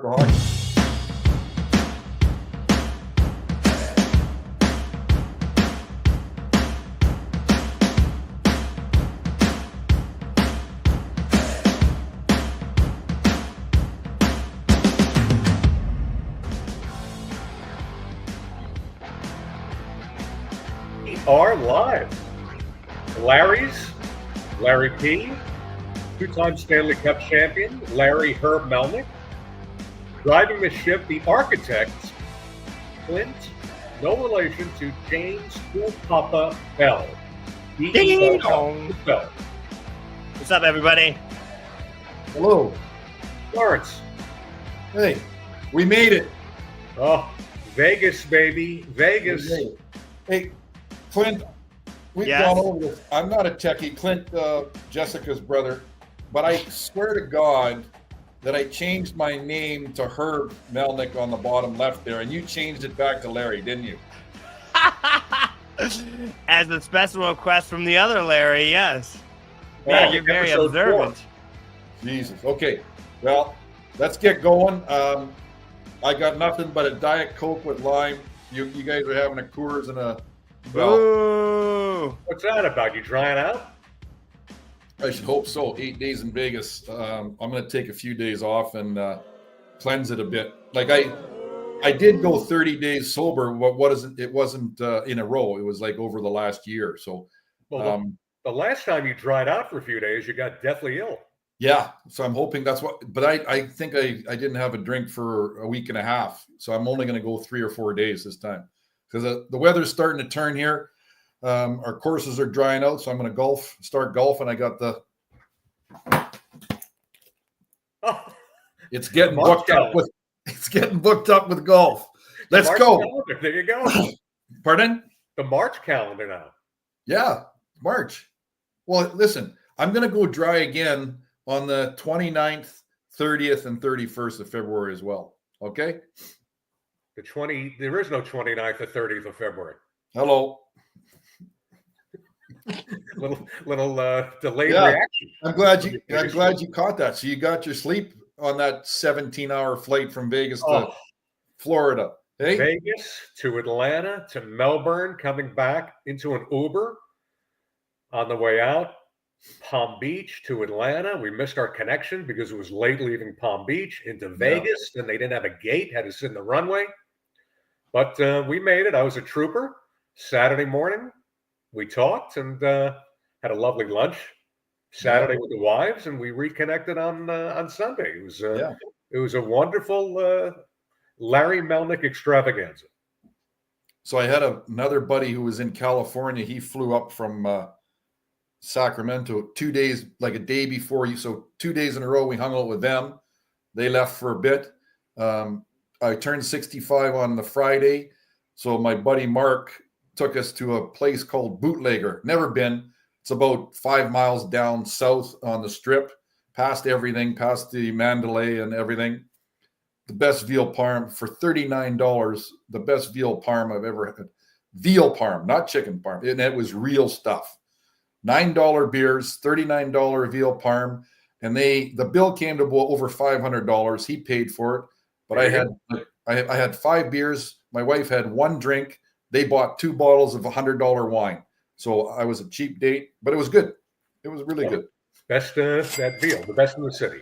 the hockey. Are live. Larry P, two-time Stanley Cup champion, Larry Herb Melnyk, driving the ship, the architect, Clint, no relation to James Cool Papa Bell. Ding dong. Bell. What's up, everybody? Hello. Lawrence. Hey, we made it. Oh, Vegas, baby. Vegas. Hey, Clint, we've gone over this. I'm not a techie. Clint, Jessica's brother, but I swear to God that I changed my name to Herb Melnyk on the bottom left there, and you changed it back to Larry, didn't you? As a special request from the other Larry, yes. Yeah, You're very observant. 4. Jesus. Okay. Well, let's get going. I got nothing but a Diet Coke with lime. You guys are having a Coors and a... Ooh. What's that about? You drying out? I should hope so. 8 days in Vegas. I'm going to take a few days off and cleanse it a bit. Like I did go 30 days sober. It wasn't in a row. It was like over the last year. So, well, the last time you dried out for a few days, you got deathly ill. Yeah. So I'm hoping that's what. But I think I didn't have a drink for a week and a half. So I'm only going to go 3 or 4 days this time. Because the weather's starting to turn here. Our courses are drying out, so I'm going to start golfing. I got the... It's getting booked up with golf. Let's go. Calendar. There you go. Pardon? The March calendar now. Yeah, March. Well, listen, I'm going to go dry again on the 29th, 30th, and 31st of February as well. Okay? There is no 29th or 30th of February. Hello. little delayed reaction. I'm glad you caught that. So you got your sleep on that 17-hour flight from Vegas to Florida. Hey? Vegas to Atlanta to Melbourne, coming back into an Uber on the way out. Palm Beach to Atlanta. We missed our connection because it was late leaving Palm Beach into Vegas. Then they didn't have a gate, had to sit in the runway. But we made it. I was a trooper. Saturday morning, we talked and had a lovely lunch Saturday with the wives, and we reconnected on Sunday. It was a wonderful Larry Melnyk extravaganza. So I had another buddy who was in California. He flew up from Sacramento 2 days, like a day before you. So 2 days in a row, we hung out with them. They left for a bit. I turned 65 on the Friday. So my buddy Mark took us to a place called Bootlegger. Never been. It's about 5 miles down south on the strip, past everything, past the Mandalay and everything. The best veal parm for $39. The best veal parm I've ever had. Veal parm, not chicken parm. And it was real stuff. $9 beers, $39 veal parm. And the bill came to over $500. He paid for it. But I had 5 beers. My wife had 1 drink. They bought 2 bottles of $100 wine. So I was a cheap date, but it was good. It was really good. Best that veal, the best in the city.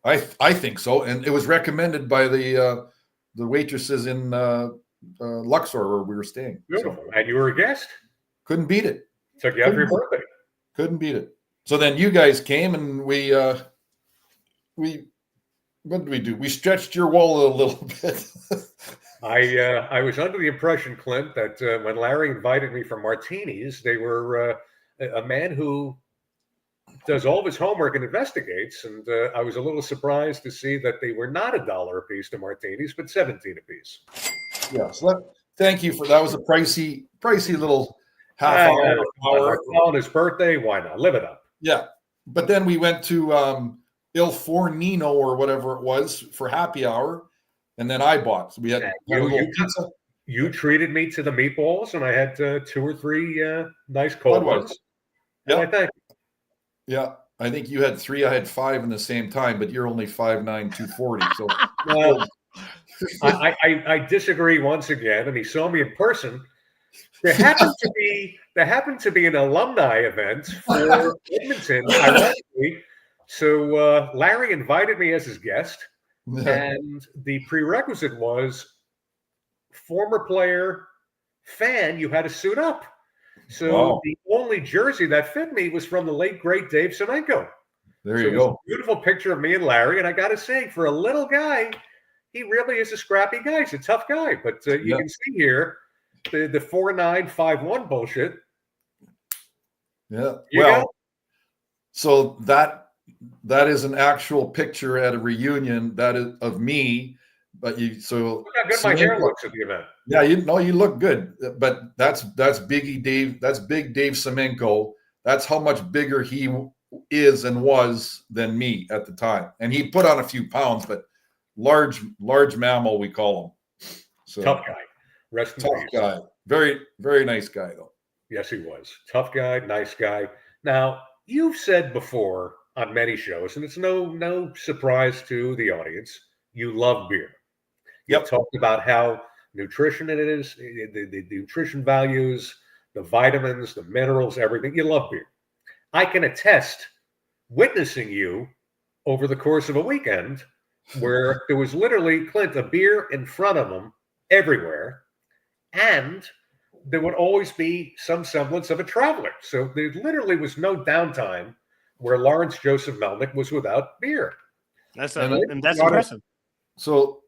I think so. And it was recommended by the waitresses in Luxor where we were staying. Beautiful. So, and you were a guest? Couldn't beat it. Took you out for your birthday. Couldn't beat it. So then you guys came and we what did we do? We stretched your wall a little bit. I was under the impression, Clint, that when Larry invited me for martinis, they were a man who does all of his homework and investigates. And I was a little surprised to see that they were not $1 a piece to martinis, but 17 a piece. Yeah. So thank you for that. Was a pricey little half hour. On his birthday, why not? Live it up. Yeah. But then we went to Il Fornino or whatever it was for happy hour. And then I bought. So we had a little pizza. You treated me to the meatballs, and I had 2 or 3 nice cold ones. Yeah. I thank you. Yeah. I think you had 3, I had 5 in the same time, but you're only 5'9", 240. So Well, I disagree once again. And he saw me in person. There happened to be an alumni event for Edmonton, ironically. So Larry invited me as his guest, and the prerequisite was former player, fan. You had to suit up. So the only jersey that fit me was from the late great Dave Semenko. There you go. A beautiful picture of me and Larry, and I got to say, for a little guy, he really is a scrappy guy. He's a tough guy, but you can see here the 4'9", 5'1" bullshit. Yeah. So that is an actual picture at a reunion that is of me. But look how good my hair looks at the event. Yeah, you look good. But that's Biggie Dave. That's Big Dave Semenko. That's how much bigger he is and was than me at the time. And he put on a few pounds, but large mammal, we call him. So tough guy. Rest in peace. Tough guy. Very, very nice guy, though. Yes, he was. Tough guy, nice guy. Now, you've said before on many shows, and it's no surprise to the audience, you love beer. You've talked about how nutrition it is, the nutrition values, the vitamins, the minerals, everything. You love beer. I can attest, witnessing you over the course of a weekend, where there was literally, Clint, a beer in front of him everywhere, and there would always be some semblance of a traveler. So there literally was no downtime where Lawrence Joseph Melnyk was without beer. That's impressive. So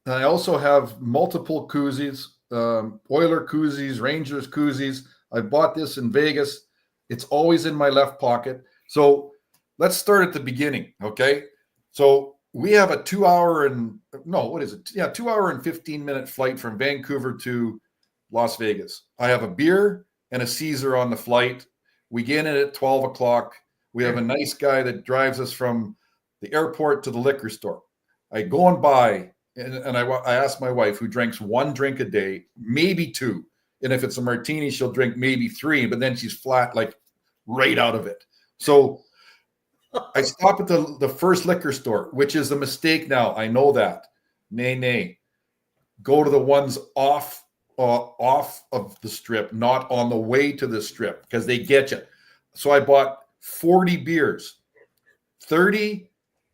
I also have multiple koozies, Oiler koozies, Rangers koozies. I bought this in Vegas. It's always in my left pocket. So let's start at the beginning, okay? So we have a 2 hour and 15-minute flight from Vancouver to Las Vegas. I have a beer and a Caesar on the flight. We get in at 12 o'clock. We have a nice guy that drives us from the airport to the liquor store. I go and buy, and I ask my wife, who drinks 1 drink a day, maybe 2. And if it's a martini, she'll drink maybe 3, but then she's flat, like right out of it. So I stop at the first liquor store, which is a mistake now. I know that. Nay. Go to the ones off of the strip, not on the way to the strip, because they get you. So I bought 40 beers, 30,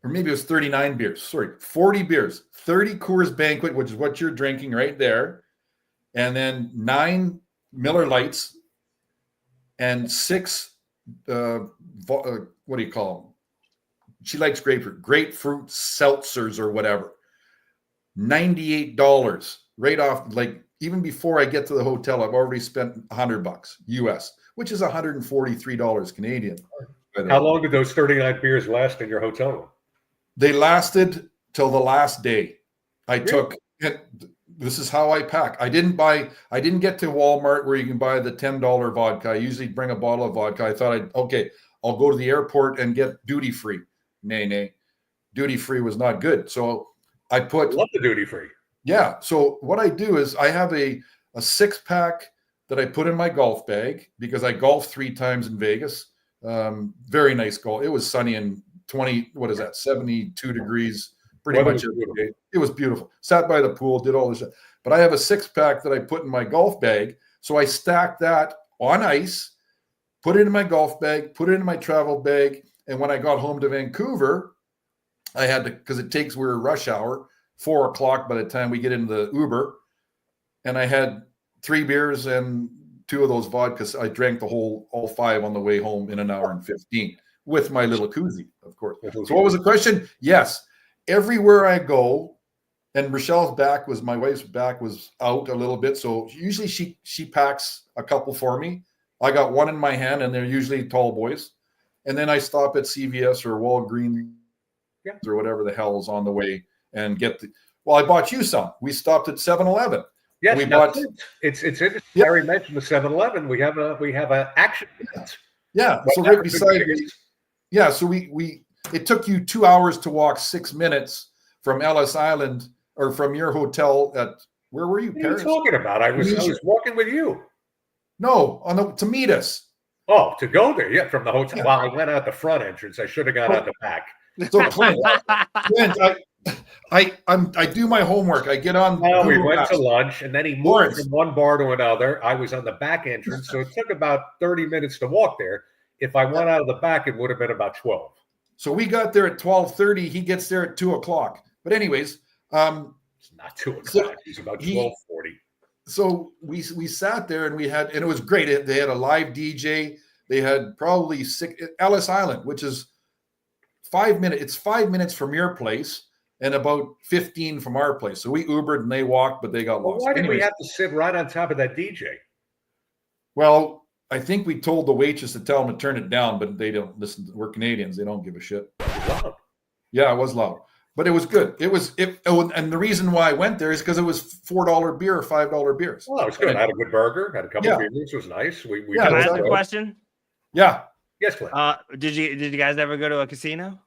or maybe it was 39 beers. Sorry, 40 beers, 30 Coors Banquet, which is what you're drinking right there, and then 9 Miller Lights and 6, what do you call them? She likes grapefruit seltzers or whatever. $98 right off. Like, even before I get to the hotel, I've already spent $100 US, which is $143 Canadian. How long did those 39 beers last in your hotel room? They lasted till the last day. This is how I pack. I didn't get to Walmart where you can buy the $10 vodka. I usually bring a bottle of vodka. I thought I'll go to the airport and get duty free. Nay. Duty free was not good. So I love the duty free. Yeah. So what I do is I have a 6-pack that I put in my golf bag because I golfed 3 times in Vegas. Very nice golf. It was sunny and 72 degrees pretty much every day. It was beautiful. Sat by the pool, did all this stuff. But I have a 6-pack that I put in my golf bag. So I stacked that on ice, put it in my golf bag, put it in my travel bag. And when I got home to Vancouver, I had to, because we're rush hour, 4 o'clock by the time we get into the Uber. And I had 3 beers and 2 of those vodkas. I drank all 5 on the way home in an hour and 15 with my little koozie, of course. So what was the question? Yes. Everywhere I go, and my wife's back was out a little bit. So usually she packs a couple for me. I got 1 in my hand, and they're usually tall boys. And then I stop at CVS or Walgreens or whatever the hell is on the way and I bought you some. We stopped at 7-Eleven. Yes, it's interesting. Yeah. Larry mentioned the 7-Eleven. We have a action. Yeah. So right beside me. Yeah. So it took you 2 hours to walk 6 minutes from Ellis Island or from your hotel where were you? What are you talking about? I was walking with you. No, to meet us. Oh, to go there, yeah, from the hotel. Well, I went out the front entrance. I should have gone out the back. So Clint, I do my homework. I get on. Well, we Google went Maps. to lunch, and then he moved Lawrence. from one bar to another. I was on the back entrance, so it took about 30 minutes to walk there. If I went out of the back, it would have been about 12. So we got there at 12:30. He gets there at 2:00. But anyways, It's not 2:00. It's about 12:40. So we sat there and it was great. They had a live DJ. They had probably Ellis Island, which is 5 minutes. It's 5 minutes from your place and about 15 from our place. So we Ubered and they walked, but they got lost. Why did we have to sit right on top of that DJ? Well, I think we told the waitress to tell them to turn it down, but they don't listen. We're Canadians. They don't give a shit. Wow. Yeah, it was loud, but it was good. And the reason why I went there is because it was $4 beer or $5 beers. Well, it was good. I had a good burger. Had a couple of beers. It was nice. Can I ask a question? Yeah. Yes, Clint. Did you guys ever go to a casino?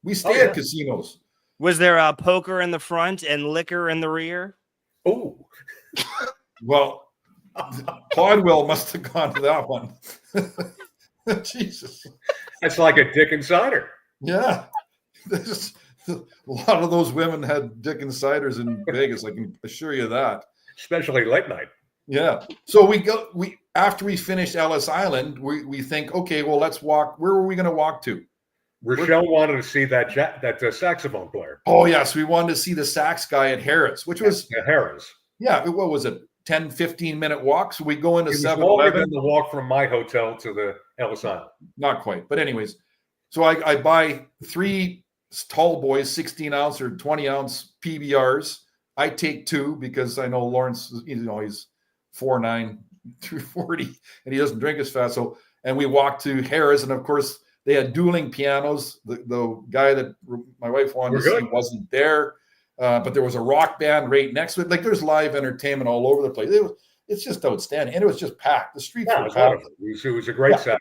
We stay at casinos. Was there a poker in the front and liquor in the rear? Oh. Well, Podwell must have gone to that one. Jesus. That's like a Dick Insider. Yeah. A lot of those women had Dick Insiders in Vegas. I can assure you that. Especially late night. Yeah. So after we finished Ellis Island, we think, okay, well, let's walk. Where were we going to walk to? Rochelle wanted to see that saxophone player. Oh, yes. We wanted to see the sax guy at Harris, which was Harris. Yeah. What was it? 10, 15-minute walk. So we go into 7-Eleven. Longer than the walk from my hotel to the Ellis Island. Not quite. But anyways, so I buy 3 tall boys, 16-ounce or 20-ounce PBRs. I take 2 because I know Lawrence, he's 4'9", 240, and he doesn't drink as fast. So, and we walked to Harris, and of course they had dueling pianos. The guy that my wife wanted to see wasn't there, but there was a rock band right next to it. Like there's live entertainment all over the place. It's just outstanding, and it was just packed. The streets were packed. It was a great Saturday.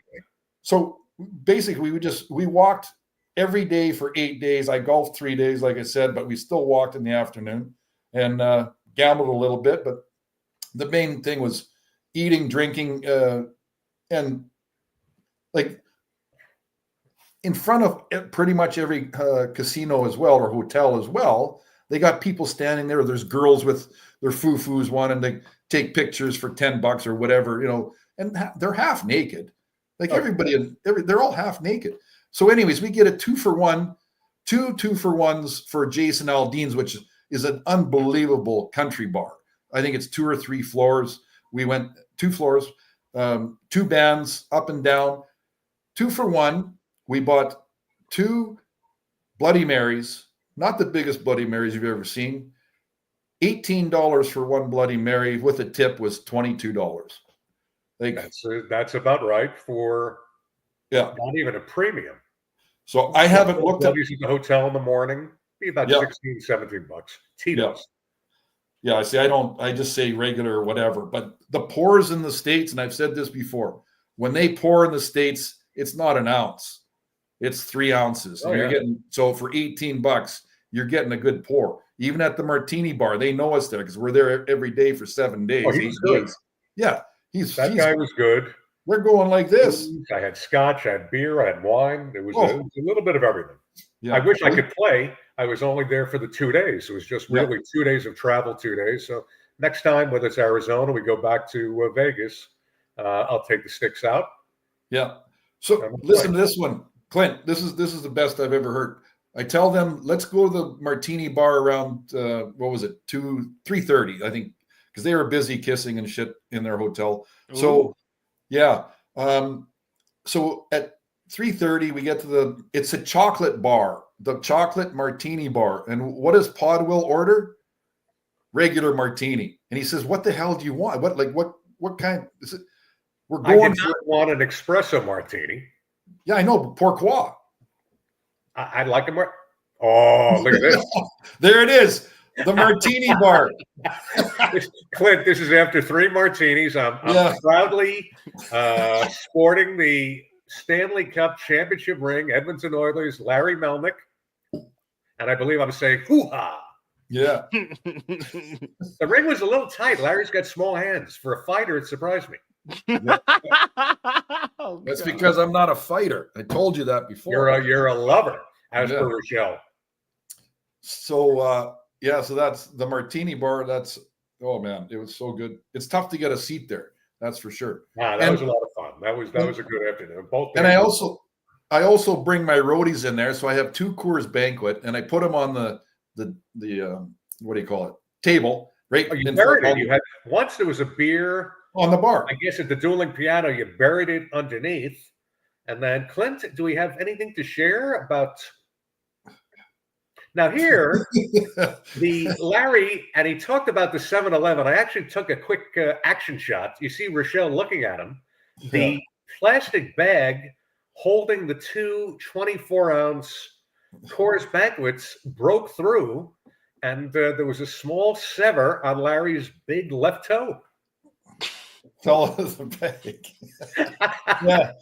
So basically, we walked every day for 8 days. I golfed 3 days, like I said, but we still walked in the afternoon and gambled a little bit. But the main thing was eating, drinking, and like in front of pretty much every casino as well, or hotel as well, they got people standing there. There's girls with their foo-foos wanting to take pictures for $10 or whatever, and they're half naked. Like they're all half naked. So anyways, we get a 2-for-1, two 2-for-1s for Jason Aldean's, which is an unbelievable country bar. I think it's 2 or 3 floors. We went 2 floors, 2 bands up and down. 2-for-1. We bought 2 Bloody Marys, not the biggest Bloody Marys you've ever seen. $18 for 1 Bloody Mary with a tip was $22. Like that's about right for not even a premium. So I haven't looked at the hotel in the morning. Be about $16, $17. Tito's. Yeah, I just say regular or whatever. But the pours in the States, and I've said this before, when they pour in the States, it's not an ounce. It's 3 ounces. And you're getting, so for $18, you're getting a good pour. Even at the martini bar, they know us there because we're there every day for 7 days. Oh, he was good. Yeah. That guy was good. We're going like this. I had scotch, I had beer, I had wine. It was a little bit of everything. Yeah. I wish I could play. I was only there for the 2 days. It was just really 2 days of travel, 2 days. So next time, whether it's Arizona, we go back to Vegas, I'll take the sticks out. Yeah. So listen to this one. Clint, this is the best I've ever heard. I tell them, let's go to the martini bar around, 3:30, I think, because they were busy kissing and shit in their hotel. Ooh. So, yeah. So at 3:30, we get to it's a chocolate bar, the chocolate martini bar. And what does Podwell order? Regular martini. And he says, what the hell do you want? What kind is it? We're going I did not want an espresso martini. Yeah, I know, pourquoi? I'd like a Oh, look at this. There it is. The martini bar. Clint, this is after 3 martinis. I'm proudly sporting the Stanley Cup championship ring, Edmonton Oilers, Larry Melnyk. And I believe I'm saying, hoo-ha. Yeah. The ring was a little tight. Larry's got small hands. For a fighter, it surprised me. Oh, That's God. because I'm not a fighter. I told you that before. You're a lover, as Yeah. per Rochelle. So so that's the martini bar. Oh man, it was so good. It's tough to get a seat there, that's for sure. Wow, that was a lot of fun. That was a good afternoon. Both And I days. also bring my roadies in there. So I have 2 Coors Banquet, and I put them on the what do you call it, table right Oh, you in buried front it. You had once there was a beer on the bar. I guess at the dueling piano. You buried it underneath, and then Clint, do we have anything to share about? Now here, the Larry, and he talked about the 7-Eleven. I actually took a quick action shot. You see Rochelle looking at him. The plastic bag holding the 2 24-ounce Coors Banquets broke through, and there was a small sever on Larry's big left toe. Fell out of the bag. Yeah.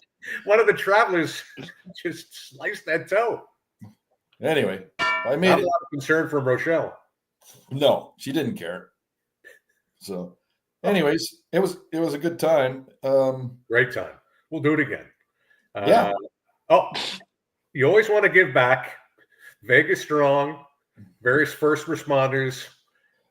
One of the travelers just sliced that toe. Anyway, I Not made a it. lot of concern from Rochelle. No, she didn't care. So, anyways, it was a good time. Great time. We'll do it again. Yeah. Oh, you always want to give back. Vegas Strong, various first responders.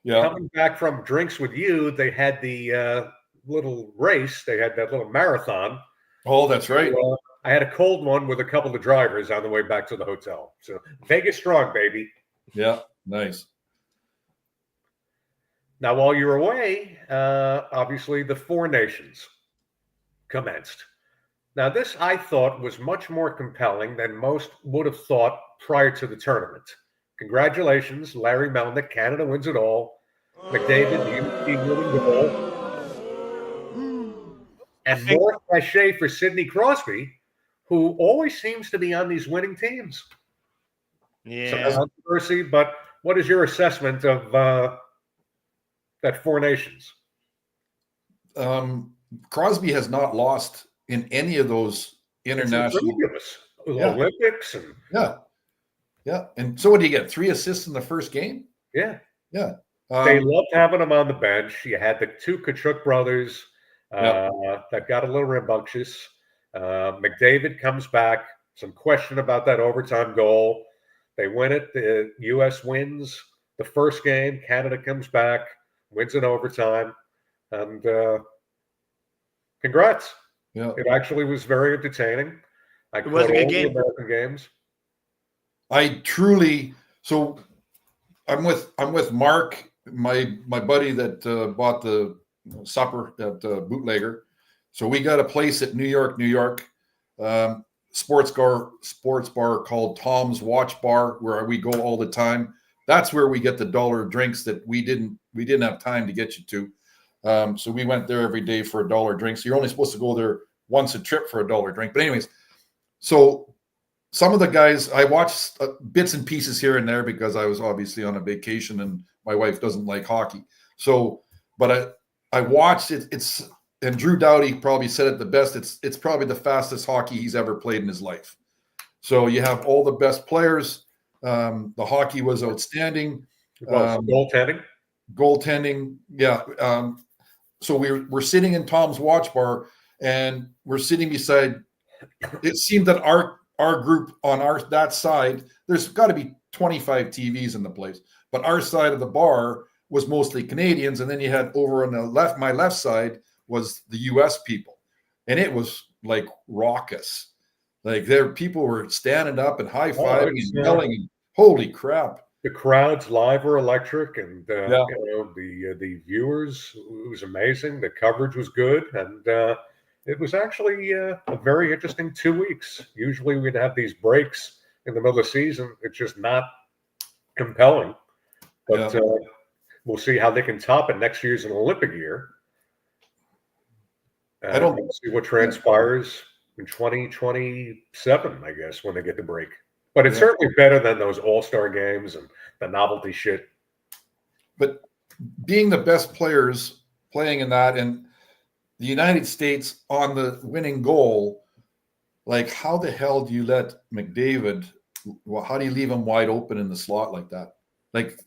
Yeah. Coming back from drinks with you, they had the little race. They had that little marathon. Oh, that's right. So, I had a cold one with a couple of drivers on the way back to the hotel. So Vegas Strong, baby. Yeah, nice. Now, while you're away, obviously the Four Nations commenced. Now, this I thought was much more compelling than most would have thought prior to the tournament. Congratulations, Larry Melnyk. Canada wins it all. McDavid, the MVP winning goal. And more cachet for Sidney Crosby, who always seems to be on these winning teams. Yeah. Some controversy, but what is your assessment of that Four Nations? Crosby has not lost in any of those international. Olympics and yeah. And so what did he get? 3 assists in the first game? Yeah. They loved having him on the bench. You had the 2 Kachuk brothers that got a little rambunctious. McDavid comes back. Some question about that overtime goal. They win it. The U.S. wins the first game. Canada comes back, wins in overtime. And congrats. Yeah. It actually was very entertaining. It was a good game. American games. So I'm with Mark, my buddy that bought the supper at Bootlegger. So we got a place at New York, sports bar called Tom's Watch Bar, where we go all the time. That's where we get the $1 drinks that we didn't have time to get you to. So we went there every day for $1 drink. So you're only supposed to go there once a trip for $1 drink. But anyways, so some of the guys, I watched bits and pieces here and there because I was obviously on a vacation and my wife doesn't like hockey. So, but I watched it. And Drew Doughty probably said it the best. It's probably the fastest hockey he's ever played in his life. So you have all the best players. The hockey was outstanding. Goaltending. Yeah. So we're sitting in Tom's Watch Bar and we're sitting beside, it seemed that our group on that side, there's got to be 25 TVs in the place, but our side of the bar was mostly Canadians. And then you had over on the left, my left side was the US people. And it was like raucous. Like people were standing up and high-fiving and yelling. And, holy crap. The crowds live were electric, and the viewers, it was amazing. The coverage was good, and it was actually a very interesting 2 weeks. Usually we'd have these breaks in the middle of the season. It's just not compelling. But we'll see how they can top it. Next year's an Olympic year. We'll see what transpires in 2027, I guess, when they get the break. But it's certainly better than those all-star games and the novelty shit. But being the best players playing in that, and the United States on the winning goal, like how the hell do you let McDavid, how do you leave him wide open in the slot like that? Like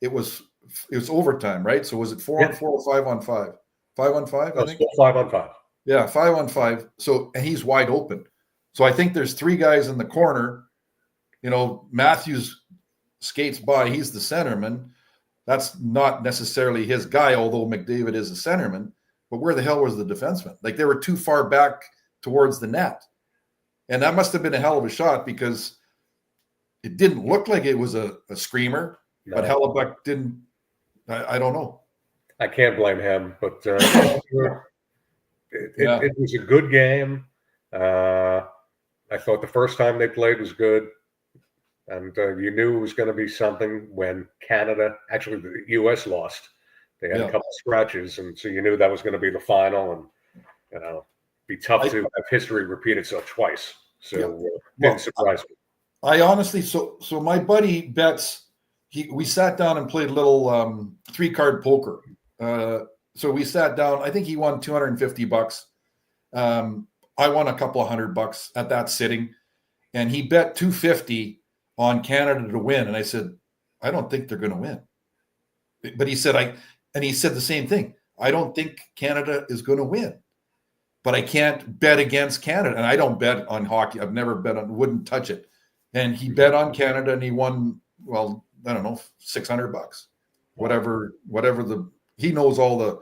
it was overtime, right? So was it 4-on-4 or 5-on-5? 5-on-5, I No, think. still 5-on-5. Yeah, 5-on-5. So, and he's wide open. So I think there's 3 guys in the corner. You know, Matthews skates by. He's the centerman. That's not necessarily his guy, although McDavid is a centerman. But where the hell was the defenseman? Like, they were too far back towards the net. And that must have been a hell of a shot because it didn't look like it was a screamer. No. But Hellebuck didn't. I don't know. I can't blame him, but it was a good game. I thought the first time they played was good. And you knew it was going to be something when Canada, actually the U.S. lost. They had a couple scratches, and so you knew that was going to be the final, and be tough to have history repeat itself twice. So didn't surprise me. I honestly, so my buddy bets. We sat down and played a little 3-card poker. So we sat down. I think he won $250. I won a couple of $100 at that sitting, and he bet $250 on Canada to win. And I said, I don't think they're going to win. But he said, he said the same thing. I don't think Canada is going to win, but I can't bet against Canada. And I don't bet on hockey. I've never bet on, wouldn't touch it. And he bet on Canada and he won, well, I don't know, $600, whatever he knows all the,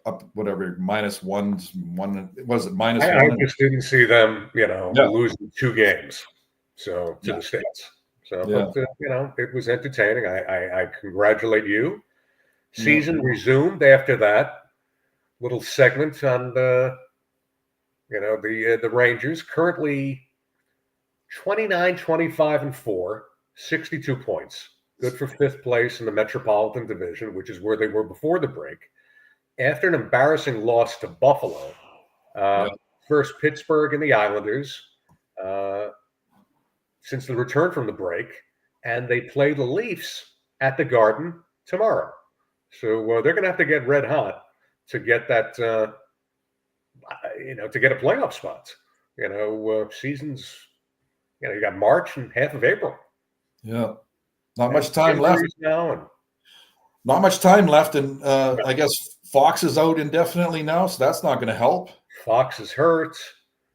up whatever minus ones, was it minus I one? I just didn't see them, losing 2 games. So to the States. So, but, it was entertaining. I congratulate you. Season resumed after that little segment on the Rangers, currently 29, 25, and 4, 62 points. Good for 5th place in the Metropolitan Division, which is where they were before the break. After an embarrassing loss to Buffalo, first Pittsburgh and the Islanders, since the return from the break, and they play the Leafs at the Garden tomorrow. So they're going to have to get red hot to get that, to get a playoff spot. Seasons, you got March and half of April. Yeah. Not much time left. Now Not much time left. And I guess Fox is out indefinitely now, so that's not going to help. Fox is hurt.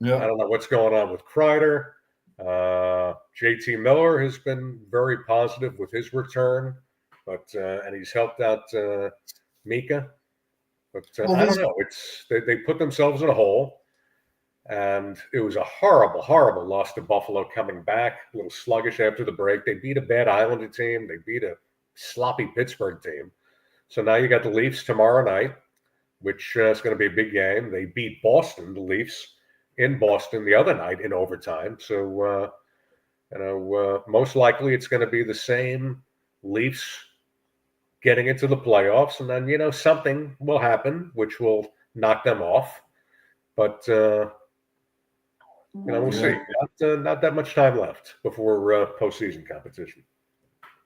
Yeah. I don't know what's going on with Kreider. JT Miller has been very positive with his return, but and he's helped out Mika. But I don't know. They put themselves in a hole, and it was a horrible, horrible loss to Buffalo coming back. A little sluggish after the break. They beat a bad Islander team. They beat a sloppy Pittsburgh team. So now you got the Leafs tomorrow night, which is going to be a big game. They beat Boston, the Leafs, in Boston the other night in overtime. So, most likely it's going to be the same Leafs getting into the playoffs. And then, something will happen, which will knock them off. But, we'll see. Not that much time left before postseason competition.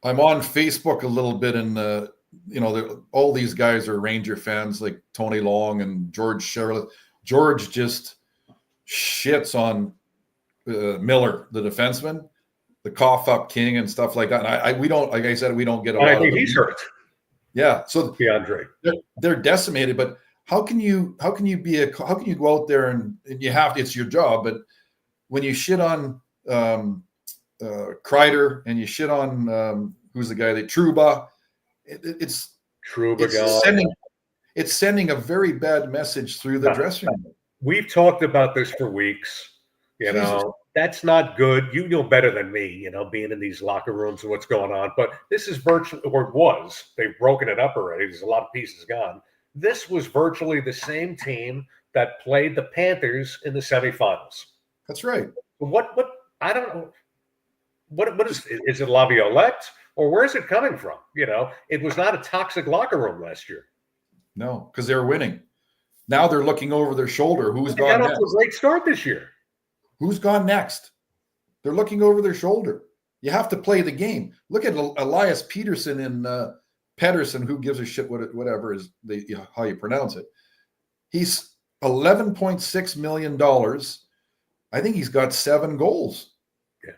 I'm on Facebook a little bit, and all these guys are Ranger fans, like Tony Long and George Charlotte. George just shits on Miller, the defenseman, the cough up king and stuff like that. And we don't, like I said, we don't get a lot. I think he's hurt. Yeah, so DeAndre, they're decimated. But how can you go out there and you have to, it's your job, but when you shit on Kreider and you shit on who's the guy that Trouba, it's sending a very bad message through the dressing room. We've talked about this for weeks. That's not good. You know better than me, being in these locker rooms and what's going on. But this is virtually, or it was, they've broken it up already. There's a lot of pieces gone. This was virtually the same team that played the Panthers in the semifinals. That's right. What I don't know. What is it Laviolette? Or where's it coming from? It was not a toxic locker room last year. No, because they were winning. Now they're looking over their shoulder. Who's gone next? They got off to a great start this year. Who's gone next? They're looking over their shoulder. You have to play the game. Look at Elias Peterson and Pedersen, who gives a shit whatever is how you pronounce it. He's $11.6 million. I think he's got 7 goals. Yeah.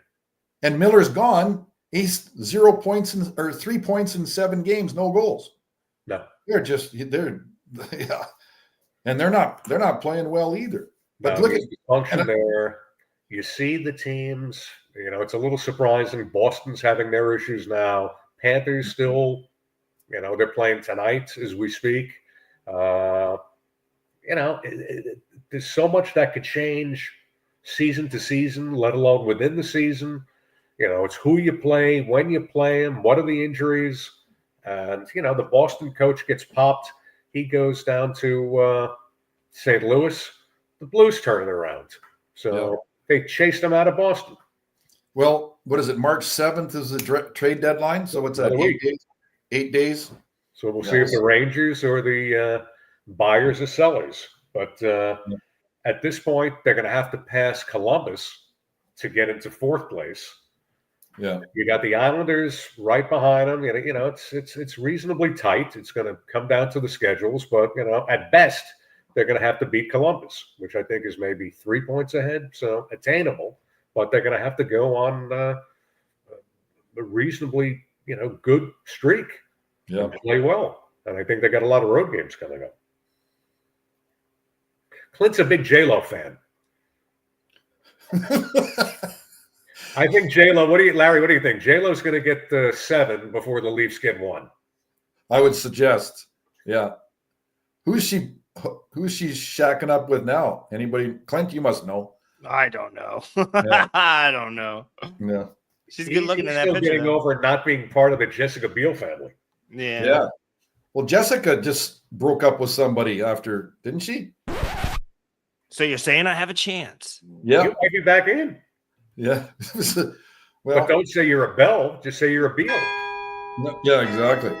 And Miller's gone. He's 0 points 3 points in 7 games, no goals. No. They're Yeah, and they're not playing well either. But No, look at function there. You see the teams. It's a little surprising. Boston's having their issues now. Panthers still, they're playing tonight as we speak. There's so much that could change season to season, let alone within the season. It's who you play, when you play them, what are the injuries. And, the Boston coach gets popped. He goes down to St. Louis. The Blues turn it around. So they chased him out of Boston. Well, what is it? March 7th is the trade deadline. So what's that? 8 days? 8 days. So we'll see if the Rangers or the buyers or sellers. But at this point, they're going to have to pass Columbus to get into fourth place. Yeah. You got the Islanders right behind them. It's reasonably tight. It's going to come down to the schedules, but at best they're going to have to beat Columbus, which I think is maybe 3 points ahead, so attainable. But they're going to have to go on a reasonably good streak and play well. And I think they got a lot of road games coming up. Clint's a big J-Lo fan. I think J-Lo, Larry, what do you think? J-Lo's going to get 7 before the Leafs get 1. I would suggest. Yeah. Who's she shacking up with now? Anybody? Clint, you must know. I don't know. Yeah. I don't know. Yeah. She's good looking in that still picture. Getting over not being part of the Jessica Biel family. Yeah. Yeah. Well, Jessica just broke up with somebody after, didn't she? So you're saying I have a chance? Yeah. You might be back in. Yeah. Well, but don't say you're a Bell. Just say you're a Beal. Yeah, exactly.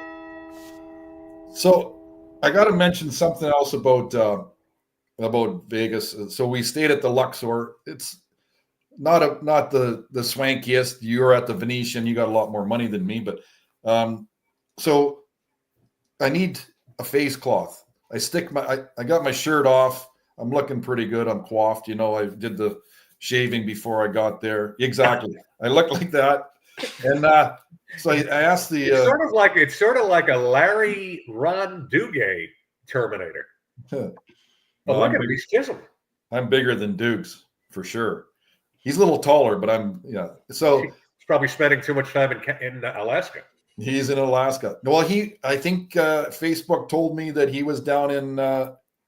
So I got to mention something else about Vegas. So we stayed at the Luxor. It's not the swankiest. You're at the Venetian. You got a lot more money than me, but so I need a face cloth. I got my shirt off. I'm looking pretty good. I'm coiffed. I did the shaving before I got there. Exactly. I look like that. And so I asked the it's sort of like a Larry Ron Duguay Terminator. But look at him, he's chiseled. I'm bigger than Dukes for sure. He's a little taller, but so he's probably spending too much time in Alaska. He's in Alaska. Well, I think Facebook told me that he was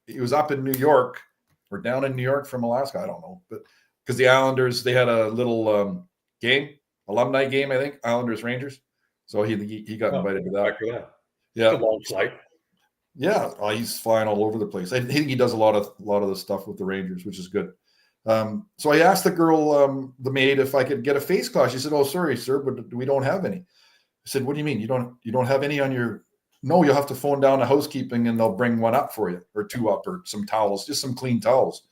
he was up in New York or down in New York from Alaska. I don't know, but because the Islanders, they had a little alumni game, I think, Islanders Rangers. So he got invited to that. Yeah, it's a long flight. Yeah, he's flying all over the place. I think he does a lot of the stuff with the Rangers, which is good. So I asked the girl, the maid, if I could get a face cloth. She said, "Oh, sorry, sir, but we don't have any." I said, "What do you mean? You don't have any on your?" "No, you'll have to phone down to housekeeping and they'll bring one up for you, or 2 up, or some towels, just some clean towels."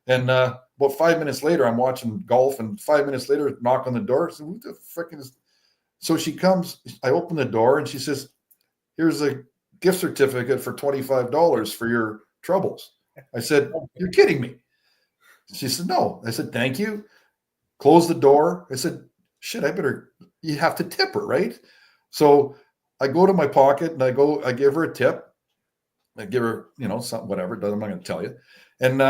And about 5 minutes later, I'm watching golf, and 5 minutes later, knock on the door. I said, "What the frickin' is?" So she comes. I open the door, and she says, "Here's a gift certificate for $25 for your troubles." I said, "You're kidding me." She said, "No." I said, "Thank you." Close the door. I said, "Shit, you have to tip her, right?" So I go to my pocket and I give her a tip. I give her, something, whatever. I'm not going to tell you. And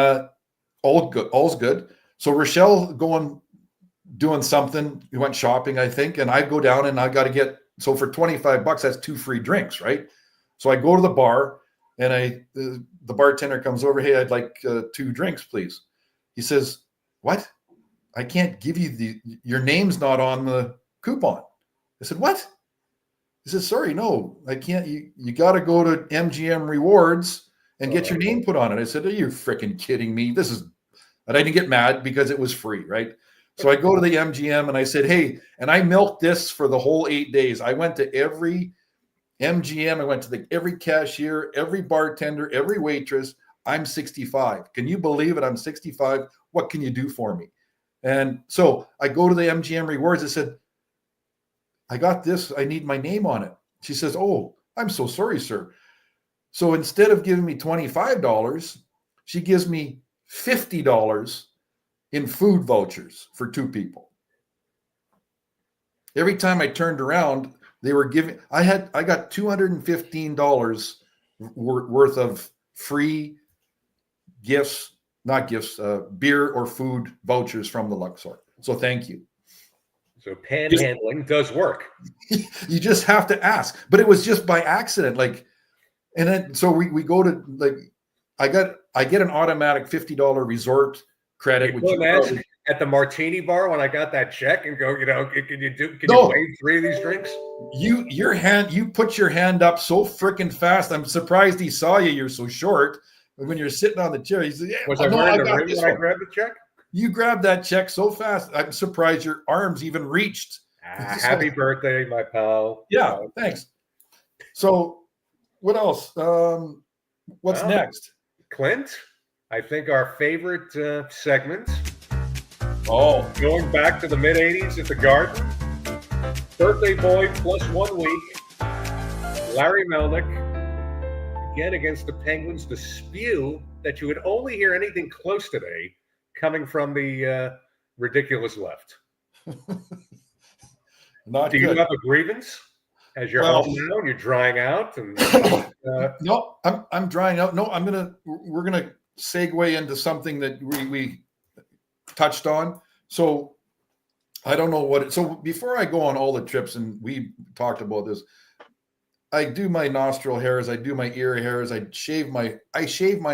all's good. So Rochelle doing something. We went shopping, I think. And I go down and I got to so for $25, that's 2 free drinks, right? So I go to the bar and the bartender comes over. "Hey, I'd like 2 drinks, please." He says, "What? I can't give you your name's not on the coupon." I said, "What?" He said, "Sorry, no, I can't. You got to go to MGM Rewards and get your name put on it." I said, "Are you freaking kidding me? And I didn't get mad because it was free, right? So I go to the MGM and I said, "Hey," and I milked this for the whole 8 days. I went to every MGM. I went to every cashier, every bartender, every waitress. "I'm 65. Can you believe it? I'm 65. What can you do for me?" And so I go to the MGM Rewards. I said, "I got this. I need my name on it." She says, "Oh, I'm so sorry, sir." So instead of giving me $25, she gives me $50 in food vouchers for 2 people. Every time I turned around, they were giving. I got $215 worth of free gifts, not gifts, beer or food vouchers from the Luxor. So thank you. So panhandling does work. You just have to ask. But it was just by accident. Like, and then so we go to like I get an automatic $50 resort credit. Which you at the martini bar when I got that check and go, can you waive 3 of these drinks? You put your hand up so freaking fast. I'm surprised he saw you. You're so short. When you're sitting on the chair, he said, "Yeah, was I wearing the ring when I grabbed the check?" You grabbed that check so fast. I'm surprised your arms even reached. Happy birthday, my pal. Yeah, thanks. So, what else? What's next? Clint, I think our favorite segment. Oh, going back to the mid '80s at the Garden. Birthday boy plus 1 week. Larry Melnyk again against the Penguins. The spew that you would only hear anything close today coming from the ridiculous left. Not Do good. you have a grievance as you're home now and you're drying out? And no, I'm drying out. No, we're gonna segue into something that we touched on. So I don't know so before I go on all the trips, and we talked about this, I do my nostril hairs, I do my ear hairs, I shave my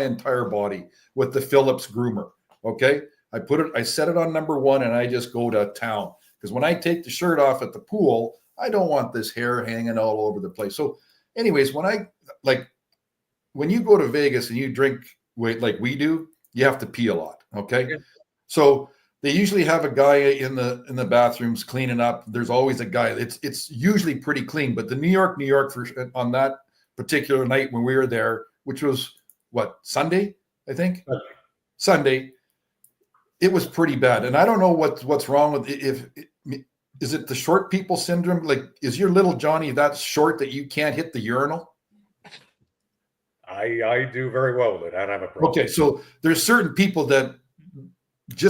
entire body with the Philips groomer. Okay. I set it on number 1 and I just go to town. Because when I take the shirt off at the pool, I don't want this hair hanging all over the place. So anyways, when you go to Vegas and you drink like we do, you have to pee a lot. Okay. Yeah. So they usually have a guy in the bathrooms cleaning up. There's always a guy. It's usually pretty clean. But the New York on that particular night when we were there, which was Sunday, I think. Okay. Sunday, it was pretty bad. And I don't know what's wrong with is it the short people syndrome? Like, is your little Johnny that short that you can't hit the urinal? I do very well with it. I don't have a problem. Okay, so there's certain people that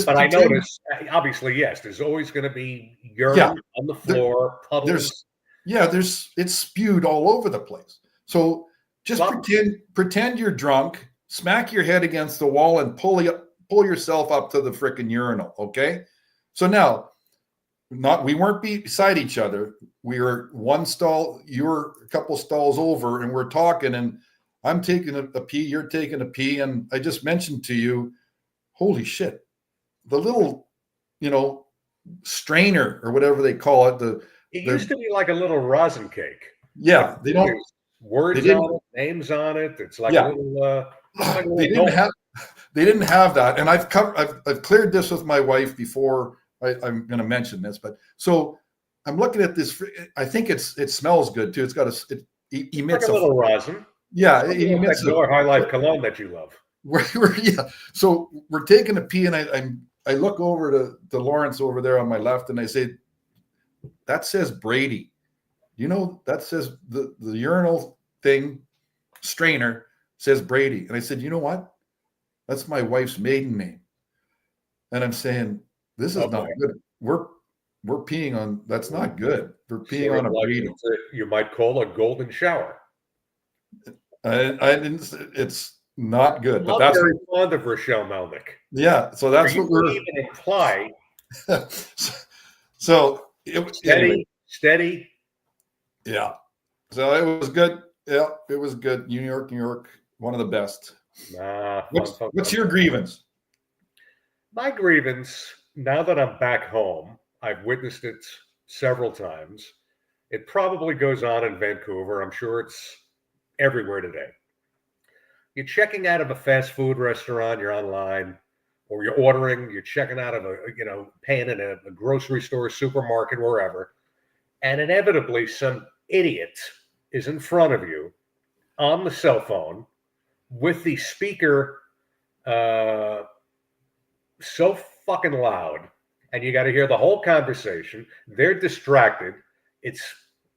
but I notice, obviously, yes, there's always going to be urine on the floor, puddles. It's spewed all over the place. So just pretend you're drunk, smack your head against the wall, and pull yourself up to the frickin' urinal. Okay. So now, we weren't beside each other. We were one stall, you were a couple stalls over, and we're talking, and I'm taking a pee, you're taking a pee, and I just mentioned to you, holy shit, the little, strainer or whatever they call it. It used to be like a little rosin cake. Yeah, they don't words on it, names on it. It's like a little. They didn't have that, and I've cleared this with my wife before. I'm going to mention this, but so I'm looking at this. I think it smells good too. It's got it emits like a little rosin. Yeah, it emits that High Life cologne that you love. So we're taking a pee, and I look over to Lawrence over there on my left, and I say, that says Brady. That says the urinal thing, strainer says Brady. And I said, you know what? That's my wife's maiden name. And I'm saying, this is not good. We're peeing on, that's not good. We're peeing on a Brady. You might call a golden shower. I didn't, it's not good. But that's very fond of Rochelle Melnyk. Yeah. So that's what we're even imply. So steady. Yeah. So it was good. Yeah, it was good. New York, one of the best. What's your grievance? My grievance, now that I'm back home, I've witnessed it several times. It probably goes on in Vancouver. I'm sure it's everywhere today. You're checking out of a fast food restaurant, you're online, or you're ordering, you're checking out of paying in a grocery store, supermarket, wherever, and inevitably some idiot is in front of you on the cell phone with the speaker so fucking loud, and you got to hear the whole conversation. They're distracted. It's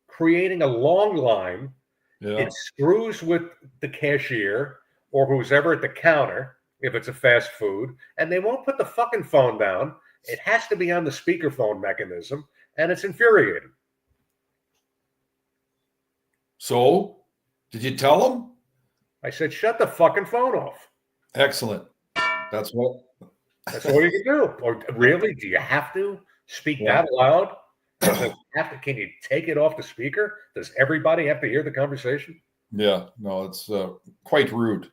creating a long line. Yeah. It screws with the cashier or who's ever at the counter if it's a fast food, and they won't put the fucking phone down. It has to be on the speakerphone mechanism, and it's infuriating. So, did you tell them? I said, shut the fucking phone off. Excellent. That's all you can do. Or really? Do you have to speak that loud? Can you take it off the speaker? Does everybody have to hear the conversation? Yeah, no, it's quite rude.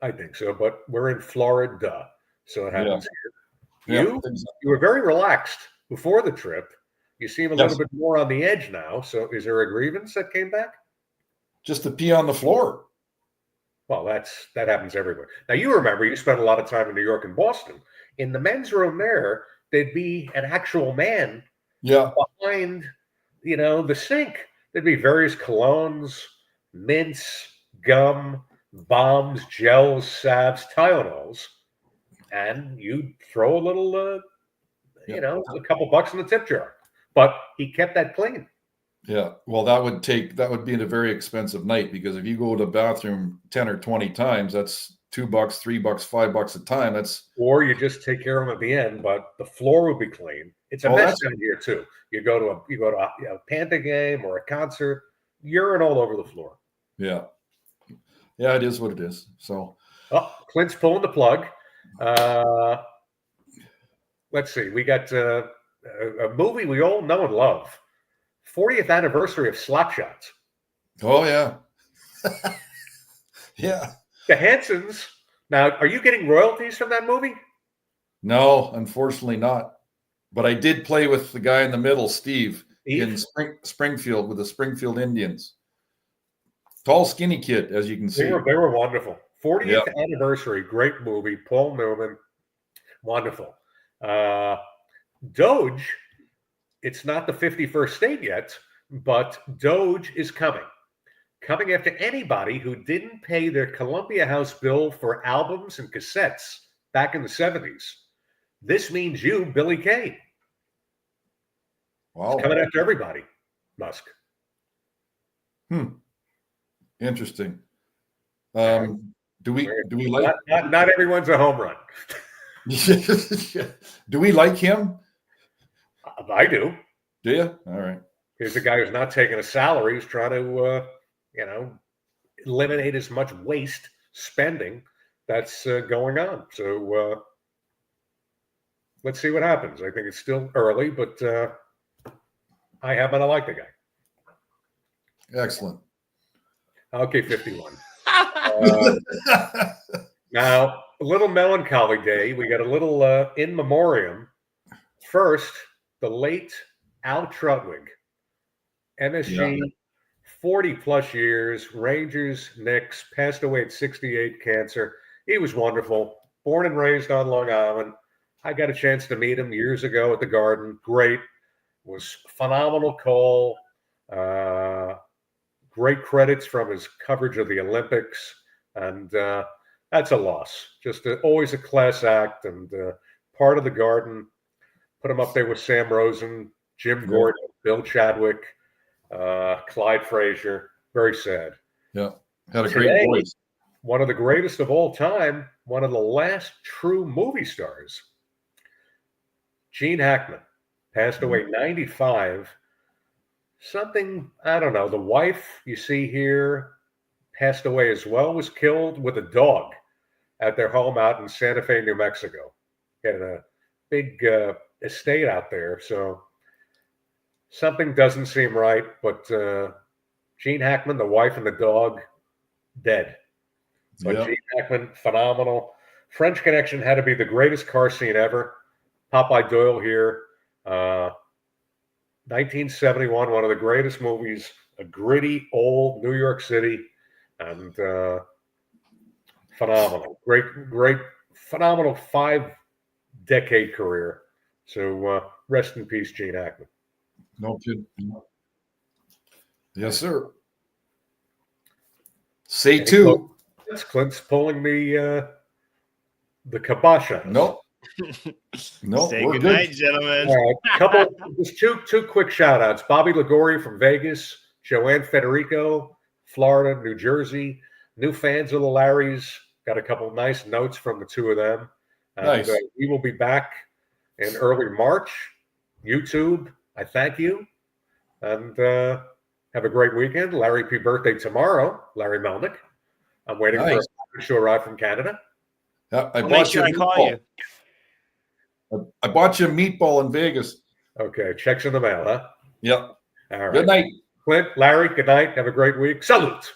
I think so, but we're in Florida, so it happens here. Yeah, you were very relaxed before the trip. You seem a little bit more on the edge now. So is there a grievance that came back? Just to pee on the floor. Well, that happens everywhere. Now, you remember you spent a lot of time in New York and Boston. In the men's room there'd be an actual man behind, the sink. There'd be various colognes, mints, gum, bombs, gels, salves, Tylenols, and you'd throw a little, a couple bucks in the tip jar. But he kept that clean. Yeah, well, that would be a very expensive night, because if you go to the bathroom 10 or 20 times, that's $2, $3, $5 a time. Or you just take care of them at the end, but the floor would be clean. It's a mess down here too. You go to a Panther game or a concert, urine all over the floor. Yeah, it is what it is. So, Clint's pulling the plug. Let's see. We got a movie we all know and love. 40th anniversary of Slap Shots. Oh yeah, yeah. The Hansons. Now, are you getting royalties from that movie? No, unfortunately not. But I did play with the guy in the middle, Steve? In Springfield with the Springfield Indians. Tall, skinny kid, as you can see. They were wonderful. 40th anniversary, great movie. Paul Newman, wonderful. Doge, it's not the 51st state yet, but Doge is coming. Coming after anybody who didn't pay their Columbia House bill for albums and cassettes back in the 70s. This means you, Billy Kay. Wow. It's coming after everybody, Musk. Interesting. Do we like? Not everyone's a home run. Do we like him? I do. Do you? All right. Here's a guy who's not taking a salary. He's trying to, eliminate as much waste spending that's going on. So let's see what happens. I think it's still early, but I happen to like the guy. Excellent. Okay, 51. Now, a little melancholy day. We got a little in memoriam. First, the late Al Trutwig, MSG, 40 plus years, Rangers, Knicks, passed away at 68, cancer. He was wonderful. Born and raised on Long Island. I got a chance to meet him years ago at the Garden. Great. Was phenomenal call. Great credits from his coverage of the Olympics. And that's a loss. Just always a class act and part of the Garden. Put him up there with Sam Rosen, Jim Gordon, Bill Chadwick, Clyde Frazier. Very sad. Yeah. Had a great voice. One of the greatest of all time, one of the last true movie stars. Gene Hackman passed away 95. Something, I don't know. The wife you see here passed away as well, was killed with a dog at their home out in Santa Fe, New Mexico. He had a big estate out there. So something doesn't seem right, but Gene Hackman, the wife and the dog, dead. But Gene Hackman, phenomenal. French Connection had to be the greatest car scene ever. Popeye Doyle here. 1971, one of the greatest movies, a gritty, old New York City, and phenomenal. Great, phenomenal 5-decade career. So rest in peace, Gene Hackman. No kidding. Yes, sir. Say two. Clint's pulling the kibosh on us. Nope. No, Say good night, gentlemen. Just two quick shout outs. Bobby Ligori from Vegas, Joanne Federico, Florida, New Jersey, new fans of the Larrys. Got a couple of nice notes from the two of them. Nice. We will be back in early March. YouTube, I thank you. And have a great weekend. Larry P. birthday tomorrow, Larry Melnyk. I'm waiting for a package to arrive from Canada. Yeah, I I'll make bought you sure a I call meatball. you. I bought you a meatball in Vegas. Okay, checks in the mail, huh? Yep. All right. Good night. Clint, Larry, good night. Have a great week. Salute.